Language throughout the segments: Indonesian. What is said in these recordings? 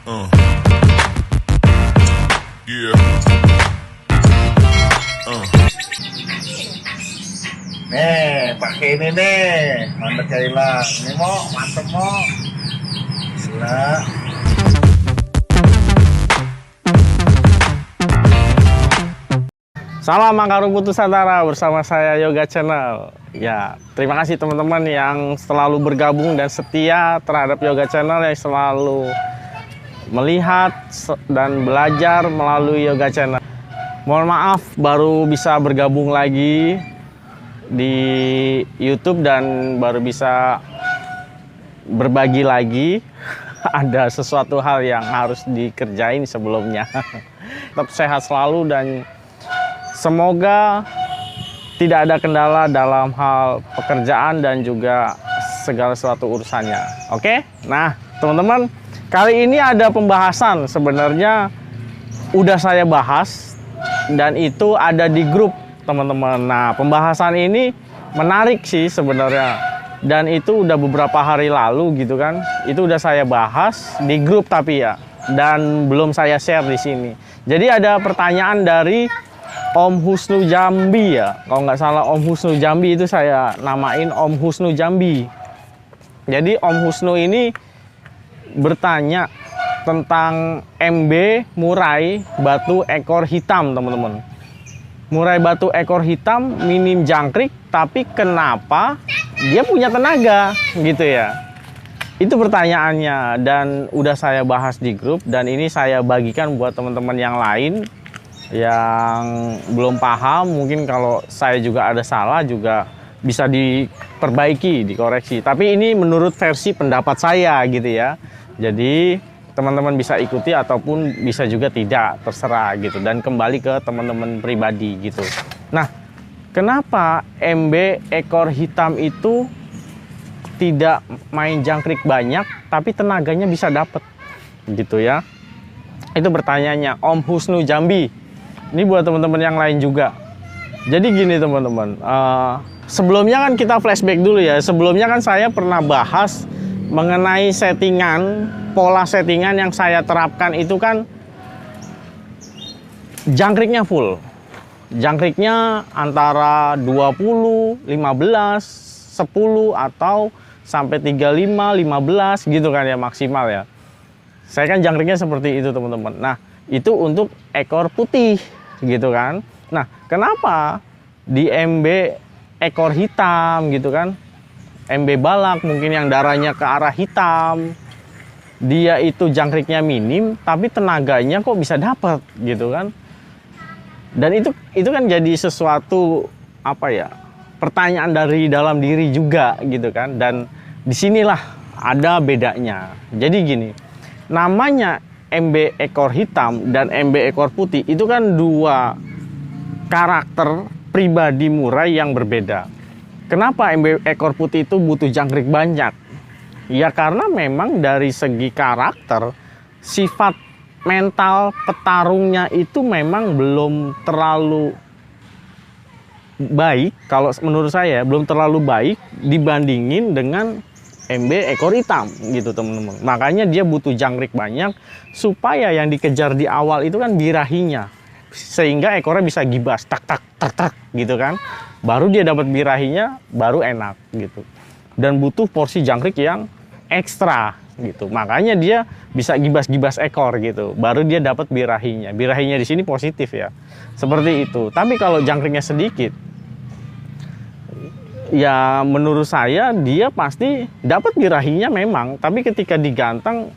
Uh. Yeah. Nih, pakai ini nih. Mantap Kaila. Ini mau, mantep mau. Gila. Salam akar rumput Nusantara bersama saya Yoga Channel. Ya, terima kasih teman-teman yang selalu bergabung dan setia terhadap Yoga Channel, yang selalu melihat dan belajar melalui Yoga Channel. Mohon maaf baru bisa bergabung lagi di YouTube dan baru bisa berbagi lagi. Ada sesuatu hal yang harus dikerjain sebelumnya. Tetap sehat selalu dan semoga tidak ada kendala dalam hal pekerjaan dan juga segala sesuatu urusannya. Oke? Nah, teman-teman, kali ini ada pembahasan sebenarnya udah saya bahas dan itu ada di grup, teman-teman. Nah, pembahasan ini menarik sih sebenarnya. Dan itu udah beberapa hari lalu gitu kan. Itu udah saya bahas di grup tapi ya, dan belum saya share di sini. Jadi ada pertanyaan dari Om Husnu Jambi ya, kalau nggak salah Om Husnu Jambi, itu saya namain Om Husnu Jambi. Jadi Om Husnu ini bertanya tentang MB murai batu ekor hitam, teman-teman. Murai batu ekor hitam minim jangkrik, tapi kenapa dia punya tenaga gitu ya? Itu pertanyaannya dan udah saya bahas di grup dan ini saya bagikan buat teman-teman yang lain yang belum paham. Mungkin kalau saya juga ada salah juga bisa diperbaiki, dikoreksi. Tapi ini menurut versi pendapat saya gitu ya. Jadi teman-teman bisa ikuti ataupun bisa juga tidak, terserah gitu. Dan kembali ke teman-teman pribadi gitu. Nah, kenapa MB ekor hitam itu tidak main jangkrik banyak tapi tenaganya bisa dapet gitu ya? Itu pertanyaannya Om Husnu Jambi. Ini buat teman-teman yang lain juga. Jadi gini teman-teman, sebelumnya kan kita flashback dulu ya. Sebelumnya kan saya pernah bahas mengenai settingan, pola settingan yang saya terapkan itu kan jangkriknya full. Jangkriknya antara 20, 15, 10 atau sampai 35, 15 gitu kan ya maksimal ya. Saya kan jangkriknya seperti itu teman-teman. Nah, itu untuk ekor putih gitu kan. Nah, kenapa di MB ekor hitam gitu kan, MB balak mungkin yang darahnya ke arah hitam, dia itu jangkriknya minim tapi tenaganya kok bisa dapat gitu kan. Dan itu kan jadi sesuatu apa ya, pertanyaan dari dalam diri juga gitu kan. Dan disinilah ada bedanya. Jadi gini, namanya MB ekor hitam dan MB ekor putih itu kan dua karakter pribadi murai yang berbeda. Kenapa MB ekor putih itu butuh jangkrik banyak? Ya karena memang dari segi karakter, sifat mental petarungnya itu memang belum terlalu baik. Kalau menurut saya belum terlalu baik dibandingin dengan MB ekor hitam gitu teman-teman. Makanya dia butuh jangkrik banyak supaya yang dikejar di awal itu kan birahinya, sehingga ekornya bisa gibas tak tak tak tak gitu kan. Baru dia dapat birahinya, baru enak gitu. Dan butuh porsi jangkrik yang ekstra gitu. Makanya dia bisa gibas-gibas ekor gitu. Baru dia dapat birahinya. Birahinya di sini positif ya. Seperti itu. Tapi kalau jangkriknya sedikit, ya menurut saya dia pasti dapat birahinya memang. Tapi ketika digantang,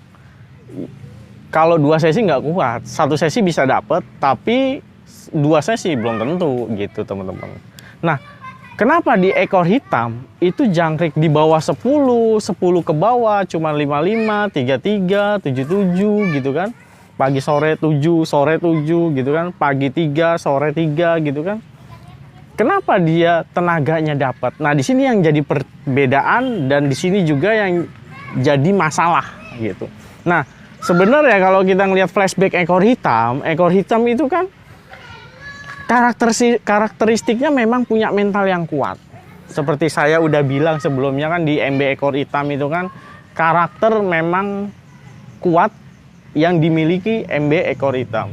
kalau 2 sesi nggak kuat. 1 sesi bisa dapat, tapi 2 sesi belum tentu gitu teman-teman. Nah, kenapa di ekor hitam itu jangkrik di bawah 10 ke bawah cuma 55, 33, 77 gitu kan. Pagi sore 7, sore 7 gitu kan. Pagi 3, sore 3 gitu kan. Kenapa dia tenaganya dapat? Nah, di sini yang jadi perbedaan dan di sini juga yang jadi masalah gitu. Nah, sebenarnya kalau kita ngelihat flashback ekor hitam itu kan karakteristiknya memang punya mental yang kuat. Seperti saya udah bilang sebelumnya kan di MB ekor hitam itu kan karakter memang kuat yang dimiliki MB ekor hitam.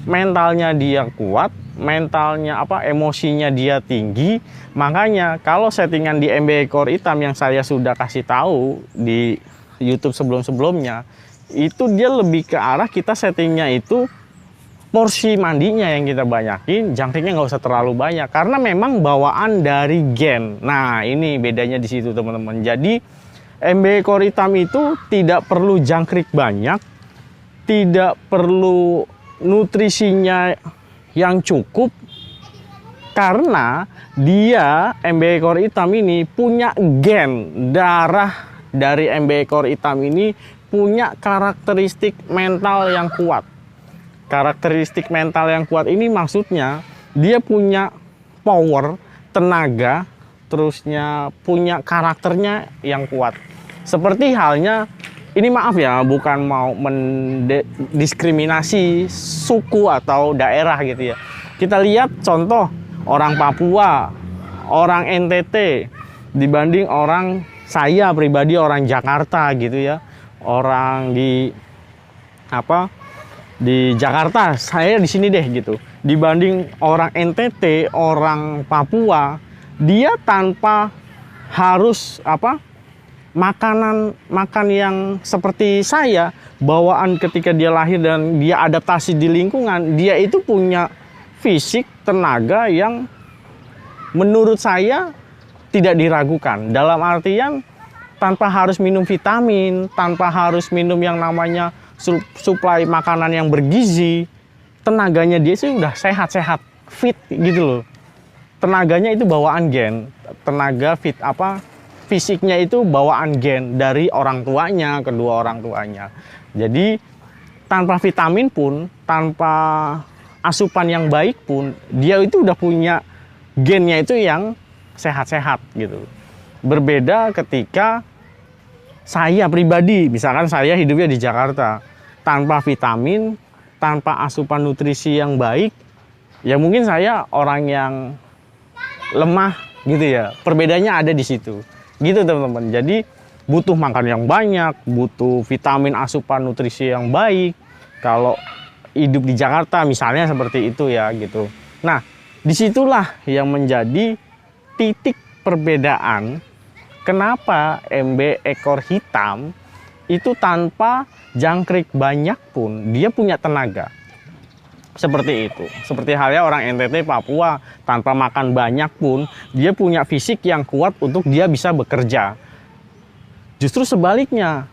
Mentalnya dia kuat, mentalnya emosinya dia tinggi. Makanya kalau settingan di MB ekor hitam yang saya sudah kasih tahu di YouTube sebelum-sebelumnya, itu dia lebih ke arah kita settingnya itu porsi mandinya yang kita banyakin, jangkriknya nggak usah terlalu banyak karena memang bawaan dari gen. Nah, ini bedanya di situ teman-teman. Jadi MB ekor hitam itu tidak perlu jangkrik banyak, tidak perlu nutrisinya yang cukup, karena dia MB ekor hitam ini punya gen darah dari MB ekor hitam ini punya karakteristik mental yang kuat. Karakteristik mental yang kuat ini maksudnya dia punya power, tenaga, terusnya punya karakternya yang kuat. Seperti halnya, ini maaf ya, bukan mau mendiskriminasi suku atau daerah gitu ya. Kita lihat contoh orang Papua, orang NTT dibanding orang saya pribadi orang Jakarta gitu ya. Orang di di Jakarta, saya di sini deh gitu. Dibanding orang NTT, orang Papua, dia tanpa harus makan yang seperti saya, bawaan ketika dia lahir dan dia adaptasi di lingkungan, dia itu punya fisik, tenaga yang menurut saya tidak diragukan. Dalam artian tanpa harus minum vitamin, tanpa harus minum yang namanya suplai makanan yang bergizi, tenaganya dia sih udah sehat-sehat, fit gitu loh. Tenaganya itu bawaan gen, tenaga fit fisiknya itu bawaan gen dari orang tuanya, kedua orang tuanya. Jadi tanpa vitamin pun, tanpa asupan yang baik pun, dia itu udah punya gennya itu yang sehat-sehat gitu. Berbeda ketika saya pribadi, misalkan saya hidupnya di Jakarta, tanpa vitamin, tanpa asupan nutrisi yang baik, ya mungkin saya orang yang lemah gitu ya. Perbedaannya ada di situ. Gitu teman-teman. Jadi butuh makan yang banyak, butuh vitamin, asupan nutrisi yang baik. Kalau hidup di Jakarta misalnya seperti itu ya gitu. Nah, disitulah yang menjadi titik perbedaan kenapa MB ekor hitam itu tanpa jangkrik banyak pun dia punya tenaga. Seperti itu. Seperti halnya orang NTT Papua tanpa makan banyak pun dia punya fisik yang kuat untuk dia bisa bekerja. Justru sebaliknya,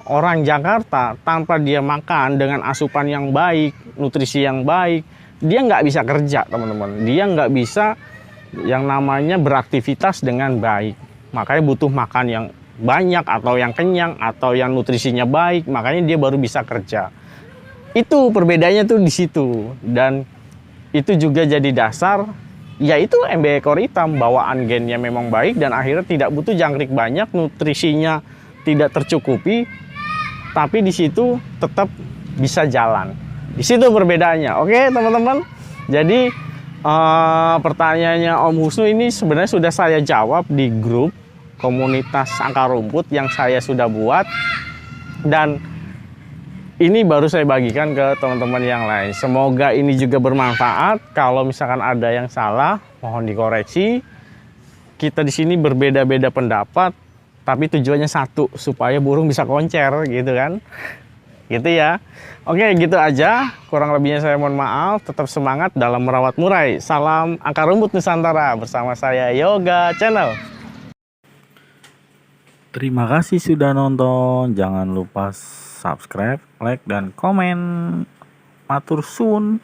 orang Jakarta tanpa dia makan dengan asupan yang baik, nutrisi yang baik, dia nggak bisa kerja teman-teman. Dia nggak bisa yang namanya beraktivitas dengan baik. Makanya butuh makan yang banyak atau yang kenyang atau yang nutrisinya baik, makanya dia baru bisa kerja. Itu perbedaannya tuh di situ. Dan itu juga jadi dasar, yaitu MB ekor hitam, bawaan gennya memang baik dan akhirnya tidak butuh jangkrik banyak, nutrisinya tidak tercukupi, tapi di situ tetap bisa jalan. Di situ perbedaannya. Oke teman-teman. Jadi pertanyaannya Om Husnu ini sebenarnya sudah saya jawab di grup komunitas akar rumput yang saya sudah buat, dan ini baru saya bagikan ke teman-teman yang lain. Semoga ini juga bermanfaat. Kalau misalkan ada yang salah, mohon dikoreksi. Kita di sini berbeda-beda pendapat, tapi tujuannya satu, supaya burung bisa koncer gitu kan. Gitu ya. Oke, gitu aja. Kurang lebihnya saya mohon maaf. Tetap semangat dalam merawat murai. Salam akar rumput Nusantara bersama saya Yoga Channel. Terima kasih sudah nonton. Jangan lupa subscribe, like, dan komen. Matur suwun.